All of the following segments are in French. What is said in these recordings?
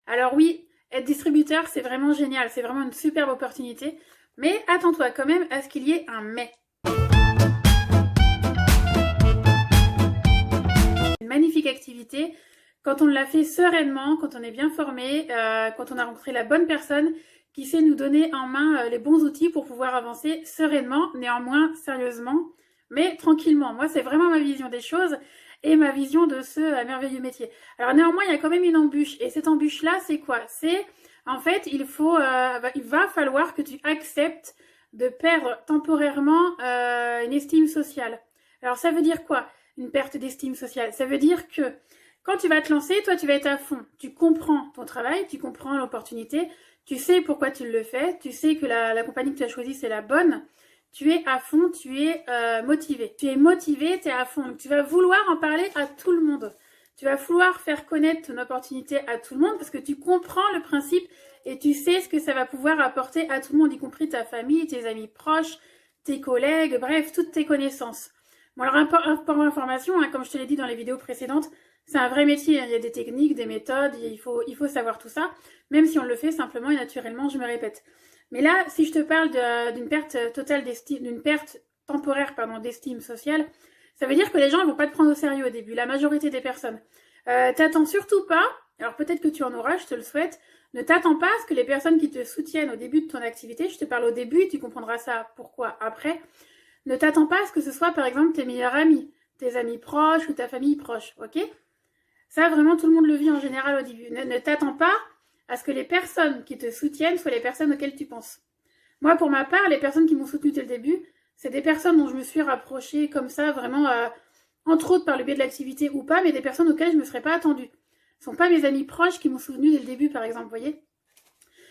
Alors oui, être distributeur, c'est vraiment génial, c'est vraiment une superbe opportunité, mais attends-toi quand même à ce qu'il y ait un mais. Une magnifique activité, quand on l'a fait sereinement, quand on est bien formé, quand on a rencontré la bonne personne qui sait nous donner en main les bons outils pour pouvoir avancer sereinement, néanmoins sérieusement, mais tranquillement. Moi, c'est vraiment ma vision des choses et ma vision de ce merveilleux métier. Alors néanmoins, il y a quand même une embûche. Et cette embûche-là, c'est quoi? C'est, en fait, il va falloir que tu acceptes de perdre temporairement une estime sociale. Alors ça veut dire quoi? Une perte d'estime sociale. Ça veut dire que quand tu vas te lancer, toi, tu vas être à fond. Tu comprends ton travail, tu comprends l'opportunité, tu sais pourquoi tu le fais, tu sais que la compagnie que tu as choisie, c'est la bonne. Tu es à fond, tu es motivé. Tu es motivé, tu es à fond. Donc, tu vas vouloir en parler à tout le monde. Tu vas vouloir faire connaître ton opportunité à tout le monde parce que tu comprends le principe et tu sais ce que ça va pouvoir apporter à tout le monde, y compris ta famille, tes amis proches, tes collègues, bref, toutes tes connaissances. Bon, alors, pour information, hein, comme je te l'ai dit dans les vidéos précédentes, c'est un vrai métier. Hein. Il y a des techniques, des méthodes, il faut savoir tout ça, même si on le fait simplement et naturellement, je me répète. Mais là, si je te parle d'une perte totale d'estime, d'une perte temporaire, d'estime sociale, ça veut dire que les gens ne vont pas te prendre au sérieux au début, la majorité des personnes. T'attends surtout pas, alors peut-être que tu en auras, je te le souhaite, ne t'attends pas à ce que les personnes qui te soutiennent au début de ton activité, je te parle au début et tu comprendras ça pourquoi après, ne t'attends pas à ce que ce soit par exemple tes meilleurs amis, tes amis proches ou ta famille proche, ok? Ça, vraiment, tout le monde le vit en général au début. Ne t'attends pas à ce que les personnes qui te soutiennent soient les personnes auxquelles tu penses. Moi, pour ma part, les personnes qui m'ont soutenue dès le début, c'est des personnes dont je me suis rapprochée comme ça, vraiment, entre autres par le biais de l'activité ou pas, mais des personnes auxquelles je ne me serais pas attendue. Ce ne sont pas mes amis proches qui m'ont soutenue dès le début, par exemple, vous voyez.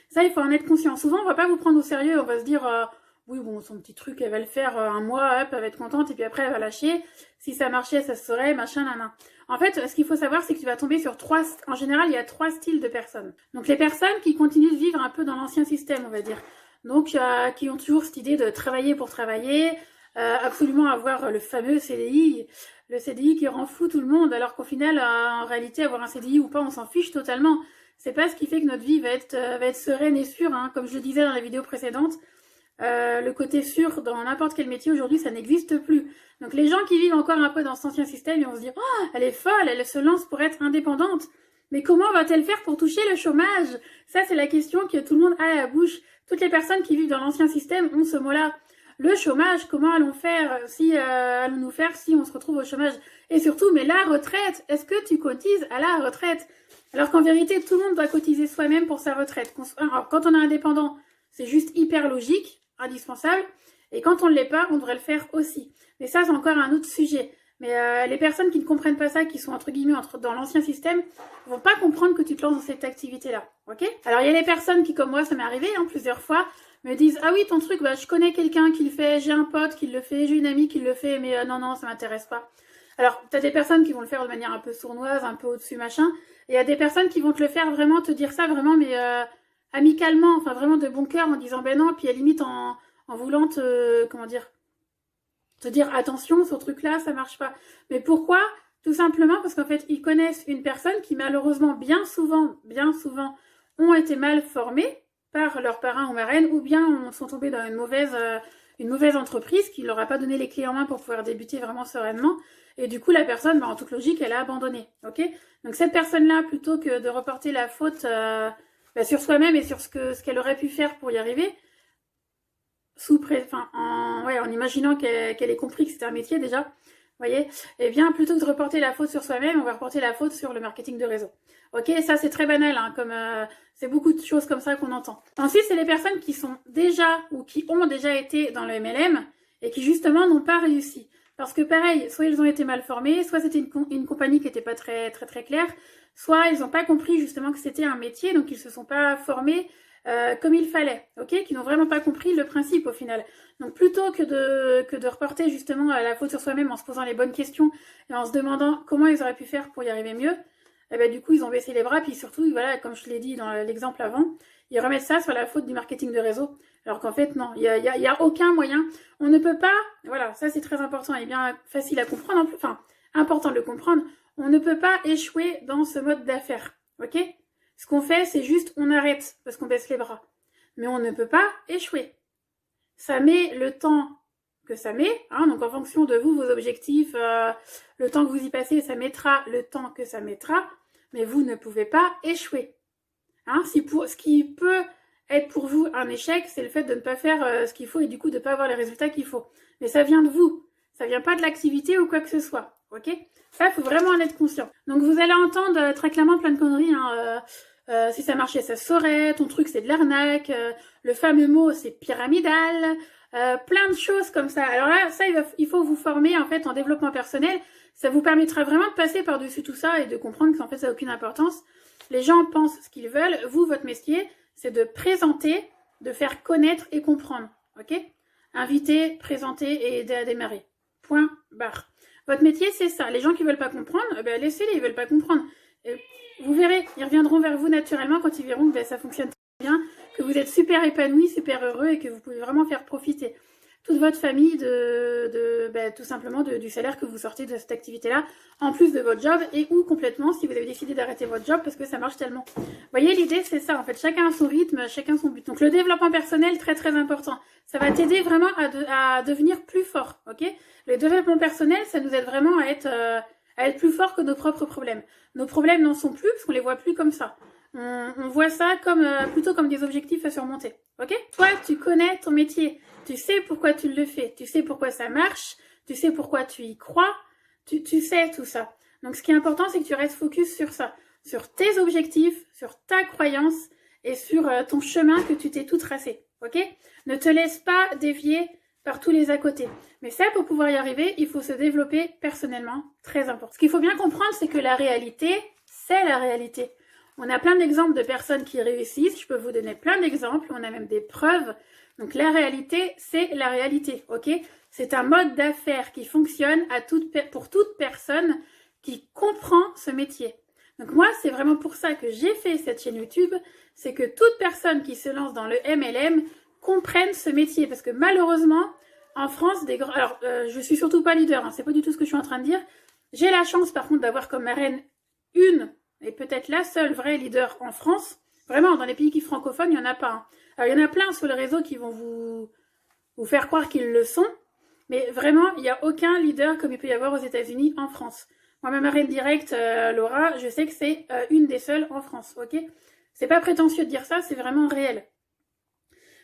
Ça, il faut en être conscient. Souvent, on ne va pas vous prendre au sérieux, on va se dire... oui, bon, son petit truc, elle va le faire un mois, hop, elle va être contente, et puis après, elle va lâcher. Si ça marchait, ça se saurait, machin, nanan. En fait, ce qu'il faut savoir, c'est que tu vas tomber sur en général, il y a 3 styles de personnes. Donc, les personnes qui continuent de vivre un peu dans l'ancien système, on va dire. Donc, qui ont toujours cette idée de travailler pour travailler, absolument avoir le fameux CDI, le CDI qui rend fou tout le monde, alors qu'au final, en réalité, avoir un CDI ou pas, on s'en fiche totalement. C'est pas ce qui fait que notre vie va être sereine et sûre, hein. Comme je le disais dans la vidéo précédente, le côté sûr dans n'importe quel métier aujourd'hui, ça n'existe plus. Donc les gens qui vivent encore un peu dans cet ancien système, ils vont se dire « Oh, elle est folle, elle se lance pour être indépendante. Mais comment va-t-elle faire pour toucher le chômage ?» Ça, c'est la question que tout le monde a à la bouche. Toutes les personnes qui vivent dans l'ancien système ont ce mot-là. Le chômage, comment allons-nous faire si on se retrouve au chômage? Et surtout, mais la retraite, est-ce que tu cotises à la retraite? Alors qu'en vérité, tout le monde doit cotiser soi-même pour sa retraite. Alors, quand on est indépendant, c'est juste hyper logique, indispensable. Et quand on ne l'est pas, on devrait le faire aussi. Mais ça, c'est encore un autre sujet. Mais les personnes qui ne comprennent pas ça, qui sont entre guillemets dans l'ancien système, vont pas comprendre que tu te lances dans cette activité-là. Ok? Alors, il y a les personnes qui, comme moi, ça m'est arrivé plusieurs fois, me disent « Ah oui, ton truc, bah, je connais quelqu'un qui le fait, j'ai un pote qui le fait, j'ai une amie qui le fait, mais non, ça m'intéresse pas. » Alors, tu as des personnes qui vont le faire de manière un peu sournoise, un peu au-dessus, machin. Et il y a des personnes qui vont te le faire vraiment, te dire ça vraiment, mais amicalement, enfin vraiment de bon cœur, en disant ben non, puis à la limite en voulant te dire attention, ce truc-là, ça marche pas. Mais pourquoi? Tout simplement parce qu'en fait, ils connaissent une personne qui malheureusement, bien souvent, ont été mal formés par leurs parrains ou marraines, ou bien sont tombés dans une mauvaise entreprise qui ne leur a pas donné les clés en main pour pouvoir débuter vraiment sereinement. Et du coup, la personne, en toute logique, elle a abandonné. Ok? Donc cette personne-là, plutôt que de reporter la faute sur soi-même et sur ce qu'elle aurait pu faire pour y arriver, en imaginant qu'elle ait compris que c'était un métier déjà, vous voyez, eh bien, plutôt que de reporter la faute sur soi-même, on va reporter la faute sur le marketing de réseau. Ok, ça c'est très banal, hein, c'est beaucoup de choses comme ça qu'on entend. Ensuite, c'est les personnes qui sont déjà ou qui ont déjà été dans le MLM et qui justement n'ont pas réussi. Parce que pareil, soit ils ont été mal formés, soit c'était une compagnie qui n'était pas très claire, soit ils n'ont pas compris justement que c'était un métier, donc ils ne se sont pas formés comme il fallait, ok, qui n'ont vraiment pas compris le principe au final. Donc plutôt que de reporter justement la faute sur soi-même en se posant les bonnes questions et en se demandant comment ils auraient pu faire pour y arriver mieux, et ben, du coup ils ont baissé les bras, puis surtout, voilà, comme je l'ai dit dans l'exemple avant, ils remettent ça sur la faute du marketing de réseau, alors qu'en fait non, il y a aucun moyen, on ne peut pas, voilà, ça c'est très important et bien facile à comprendre, important de le comprendre, on ne peut pas échouer dans ce mode d'affaires, ok? Ce qu'on fait, c'est juste, on arrête parce qu'on baisse les bras. Mais on ne peut pas échouer. Ça met le temps que ça met, hein, donc en fonction de vous, vos objectifs, le temps que vous y passez, ça mettra le temps que ça mettra, mais vous ne pouvez pas échouer. Hein, ce qui peut être pour vous un échec, c'est le fait de ne pas faire ce qu'il faut et du coup de ne pas avoir les résultats qu'il faut. Mais ça vient de vous, ça vient pas de l'activité ou quoi que ce soit, ok? Ça, il faut vraiment en être conscient. Donc vous allez entendre très clairement plein de conneries, hein, si ça marchait, ça se saurait, ton truc c'est de l'arnaque, le fameux mot c'est pyramidal, plein de choses comme ça. Alors là, ça, il faut vous former en fait en développement personnel. Ça vous permettra vraiment de passer par-dessus tout ça et de comprendre qu'en fait ça n'a aucune importance. Les gens pensent ce qu'ils veulent. Vous, votre métier, c'est de présenter, de faire connaître et comprendre. Ok? Inviter, présenter et aider à démarrer. Point barre. Votre métier, c'est ça. Les gens qui veulent pas comprendre, ben laissez-les, ils veulent pas comprendre. Et vous verrez, ils reviendront vers vous naturellement quand ils verront que ben, ça fonctionne très bien, que vous êtes super épanoui, super heureux et que vous pouvez vraiment faire profiter toute votre famille tout simplement du salaire que vous sortez de cette activité-là, en plus de votre job, et ou complètement si vous avez décidé d'arrêter votre job parce que ça marche tellement. Vous voyez, l'idée c'est ça, en fait, chacun a son rythme, chacun son but. Donc le développement personnel, très très important. Ça va t'aider vraiment à devenir plus fort, ok? Le développement personnel, ça nous aide vraiment à être plus fort que nos propres problèmes. Nos problèmes n'en sont plus, parce qu'on les voit plus comme ça. On voit ça plutôt comme des objectifs à surmonter, ok? Toi, tu connais ton métier. Tu sais pourquoi tu le fais, tu sais pourquoi ça marche, tu sais pourquoi tu y crois, tu sais tout ça. Donc ce qui est important, c'est que tu restes focus sur ça, sur tes objectifs, sur ta croyance et sur ton chemin que tu t'es tout tracé, ok? Ne te laisse pas dévier par tous les à côté. Mais ça, pour pouvoir y arriver, il faut se développer personnellement, très important. Ce qu'il faut bien comprendre, c'est que la réalité, c'est la réalité. On a plein d'exemples de personnes qui réussissent, je peux vous donner plein d'exemples, on a même des preuves. Donc la réalité, c'est la réalité, ok? C'est un mode d'affaires qui fonctionne pour toute personne qui comprend ce métier. Donc moi, c'est vraiment pour ça que j'ai fait cette chaîne YouTube, c'est que toute personne qui se lance dans le MLM comprenne ce métier. Parce que malheureusement, en France, je suis surtout pas leader, hein, c'est pas du tout ce que je suis en train de dire. J'ai la chance par contre d'avoir comme marraine une, et peut-être la seule vraie leader en France. Vraiment, dans les pays qui francophones, il n'y en a pas. Hein. Alors, il y en a plein sur le réseau qui vont vous faire croire qu'ils le sont, mais vraiment, il n'y a aucun leader comme il peut y avoir aux États-Unis en France. Moi, ma marraine directe, Laura, je sais que c'est une des seules en France, ok? C'est pas prétentieux de dire ça, c'est vraiment réel.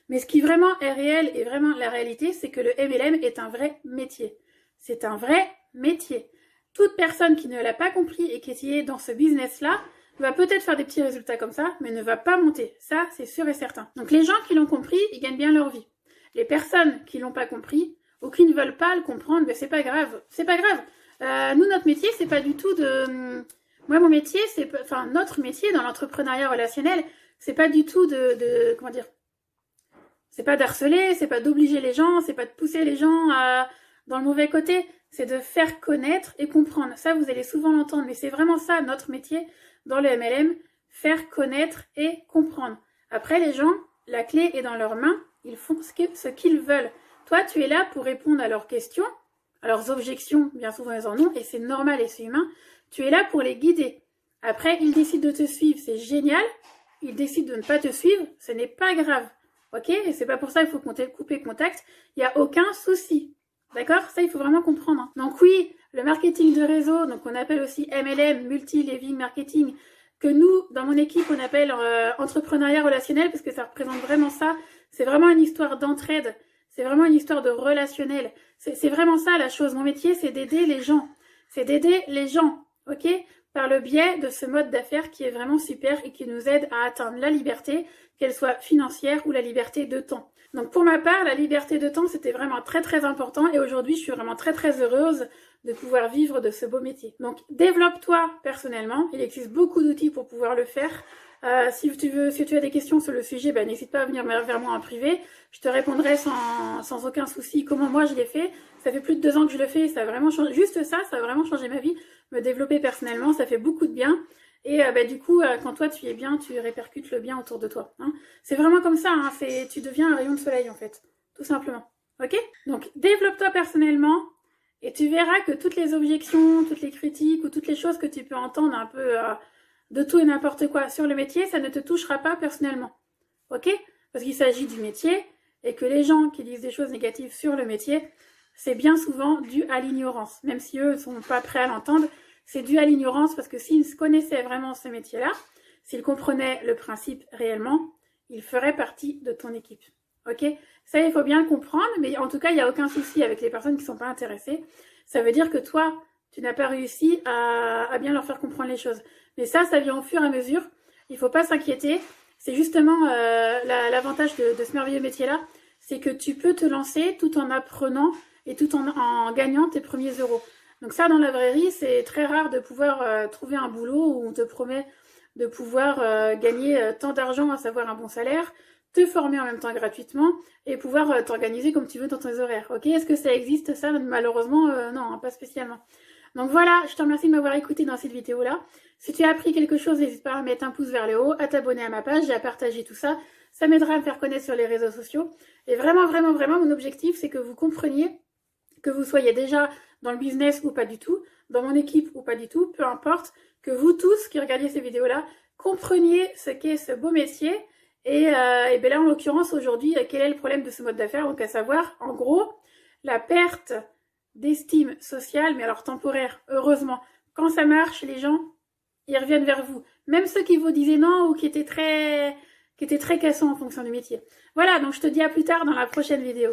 Mais ce qui vraiment est réel et vraiment la réalité, c'est que le MLM est un vrai métier. C'est un vrai métier. Toute personne qui ne l'a pas compris et qui est dans ce business-là, va peut-être faire des petits résultats comme ça, mais ne va pas monter. Ça, c'est sûr et certain. Donc les gens qui l'ont compris, ils gagnent bien leur vie. Les personnes qui l'ont pas compris, ou qui ne veulent pas le comprendre, ben c'est pas grave. C'est pas grave. Nous, notre métier, c'est pas du tout de... Moi, mon métier, notre métier dans l'entrepreneuriat relationnel, c'est pas du tout comment dire... C'est pas d'harceler, c'est pas d'obliger les gens, c'est pas de pousser les gens dans le mauvais côté. C'est de faire connaître et comprendre. Ça, vous allez souvent l'entendre, mais c'est vraiment ça, notre métier dans le MLM, faire connaître et comprendre. Après, les gens, la clé est dans leurs mains, ils font ce qu'ils veulent. Toi, tu es là pour répondre à leurs questions, à leurs objections, bien souvent ils en ont, et c'est normal et c'est humain. Tu es là pour les guider. Après, ils décident de te suivre, c'est génial. Ils décident de ne pas te suivre, ce n'est pas grave. Ok? Et c'est pas pour ça qu'il faut couper contact. Il n'y a aucun souci. D'accord? Ça, il faut vraiment comprendre. Hein. Donc oui, le marketing de réseau, donc on appelle aussi MLM, Multi-Level Marketing, que nous, dans mon équipe, on appelle entrepreneuriat relationnel, parce que ça représente vraiment ça. C'est vraiment une histoire d'entraide. C'est vraiment une histoire de relationnel. C'est vraiment ça la chose. Mon métier, c'est d'aider les gens. C'est d'aider les gens, ok? Par le biais de ce mode d'affaires qui est vraiment super et qui nous aide à atteindre la liberté, qu'elle soit financière ou la liberté de temps. Donc pour ma part, la liberté de temps, c'était vraiment très très important et aujourd'hui, je suis vraiment très très heureuse de pouvoir vivre de ce beau métier. Donc développe-toi personnellement, il existe beaucoup d'outils pour pouvoir le faire. Si tu as des questions sur le sujet, ben, n'hésite pas à venir vers moi en privé. Je te répondrai sans aucun souci comment moi je l'ai fait. Ça fait plus de 2 ans que je le fais et ça a vraiment changé. Juste ça a vraiment changé ma vie. Me développer personnellement, ça fait beaucoup de bien. Et du coup, quand toi tu es bien, tu répercutes le bien autour de toi. Hein. C'est vraiment comme ça, hein. Tu deviens un rayon de soleil en fait, tout simplement. Ok? Donc développe-toi personnellement et tu verras que toutes les objections, toutes les critiques ou toutes les choses que tu peux entendre un peu de tout et n'importe quoi sur le métier, ça ne te touchera pas personnellement. Ok? Parce qu'il s'agit du métier et que les gens qui disent des choses négatives sur le métier, c'est bien souvent dû à l'ignorance. Même si eux ne sont pas prêts à l'entendre, c'est dû à l'ignorance parce que s'ils connaissaient vraiment ce métier-là, s'ils comprenaient le principe réellement, ils feraient partie de ton équipe. Ok? Ça, il faut bien le comprendre, mais en tout cas, il n'y a aucun souci avec les personnes qui ne sont pas intéressées. Ça veut dire que toi, tu n'as pas réussi à bien leur faire comprendre les choses. Mais ça vient au fur et à mesure. Il ne faut pas s'inquiéter. C'est justement l'avantage de ce merveilleux métier-là, c'est que tu peux te lancer tout en apprenant et tout en gagnant tes premiers euros. Donc ça, dans la vraie vie, c'est très rare de pouvoir trouver un boulot où on te promet de pouvoir gagner tant d'argent, à savoir un bon salaire, te former en même temps gratuitement et pouvoir t'organiser comme tu veux dans tes horaires. Ok? Est-ce que ça existe ça? Malheureusement, non, pas spécialement. Donc voilà, je te remercie de m'avoir écouté dans cette vidéo-là. Si tu as appris quelque chose, n'hésite pas à mettre un pouce vers le haut, à t'abonner à ma page et à partager tout ça. Ça m'aidera à me faire connaître sur les réseaux sociaux. Et vraiment, vraiment, vraiment, mon objectif, c'est que vous compreniez, que vous soyez déjà dans le business ou pas du tout, dans mon équipe ou pas du tout, peu importe, que vous tous qui regardiez ces vidéos-là, compreniez ce qu'est ce beau métier. Et bien là, en l'occurrence, aujourd'hui, quel est le problème de ce mode d'affaires? Donc à savoir, en gros, la perte d'estime sociale, mais alors temporaire, heureusement. Quand ça marche, les gens, ils reviennent vers vous. Même ceux qui vous disaient non ou qui étaient très cassants en fonction du métier. Voilà, donc je te dis à plus tard dans la prochaine vidéo.